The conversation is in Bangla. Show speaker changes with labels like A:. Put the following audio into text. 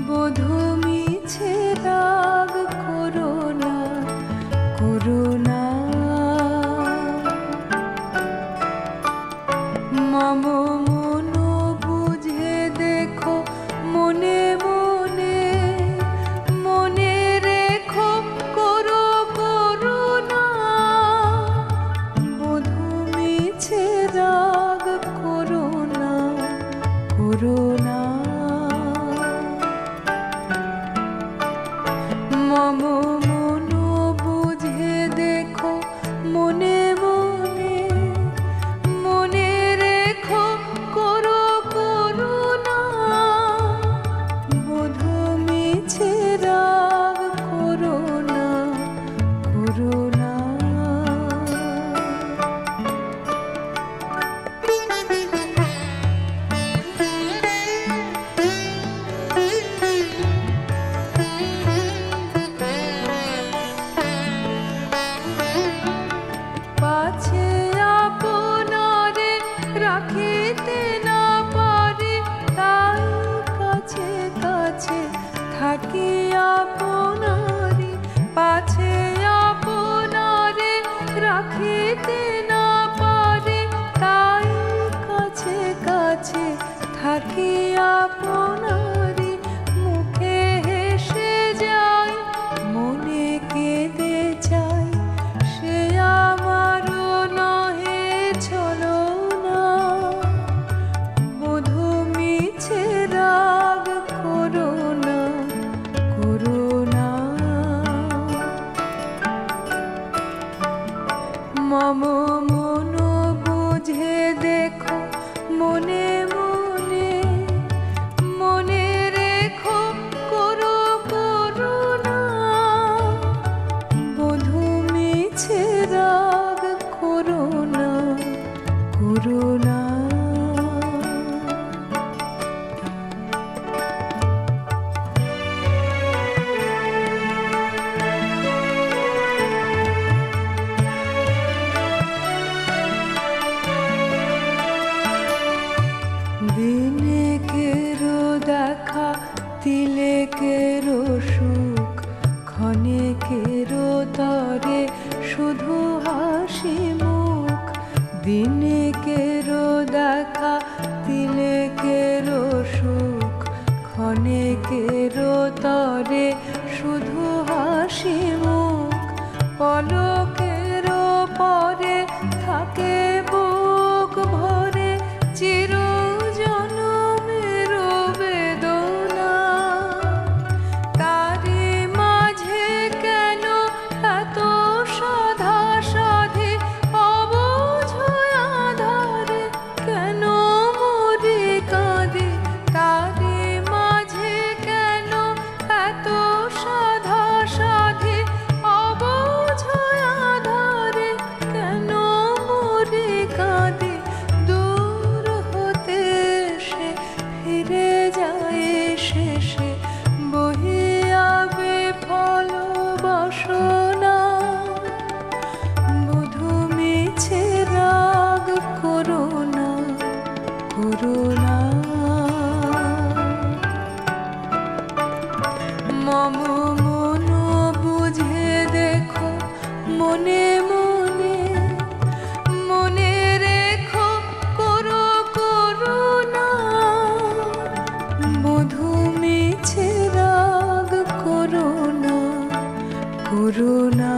A: বধূ মিছে রাগ করো না, করো না। মম মন বুঝে দেখো মনে মনে, মনে রেখো করো করুণা। বধূ মিছে রাগ করো না, করো না। মম মন বুঝে দেখো মনে মনে, মনে রেখো করো করুণা। বধূ মিছে রাগ করো না, করো না। পাছে আপনারে রাখিতে না পারি, তাই কাছে কাছে থাকি আপনারি। পাছে আপনারে রাখিতে না পারি, তাই কাছে কাছে থাকি আপনারি। মুখে হেসে যাই, মনে কেঁদে যাই, সে আমারও নহে ছলনা। বধূ মিছে রাগ করো না, করো না। মম মন বুঝে দেখো মনে মনে, মনে রেখো করো করুণা। বধূ মিছে রাগ করো না, করো না। দিনে কেরো দেখা, তিলে কেরো সুখ, ক্ষণে কেরো তরে শুধু হাসি মুখ। দিনে কেরো দেখা, তিলে কেরো সুখ, ক্ষণে কেরো তরে শুধু হাসি মুখ। পলকেরও পরে থাকে বুক ভরে চির জনমের বেদনা। তারি মাঝে কেন এত সাধা সাধি, অবুঝ আধারে কেন মরি কাঁদি। তারি মাঝে কেন এত সাধা সাধি, অবুঝ আধারে কেন মরি কাঁদি। দূর হতে সে ফিরে যায় শেষে, বহিয়া বিফল বাসনা। বধূ মিছে রাগ করো না, করো না। মম মন বুঝে দেখো মনে মনে, মনে রেখো করো করুণা। বধূ মিছে রাগ করো না, করো না।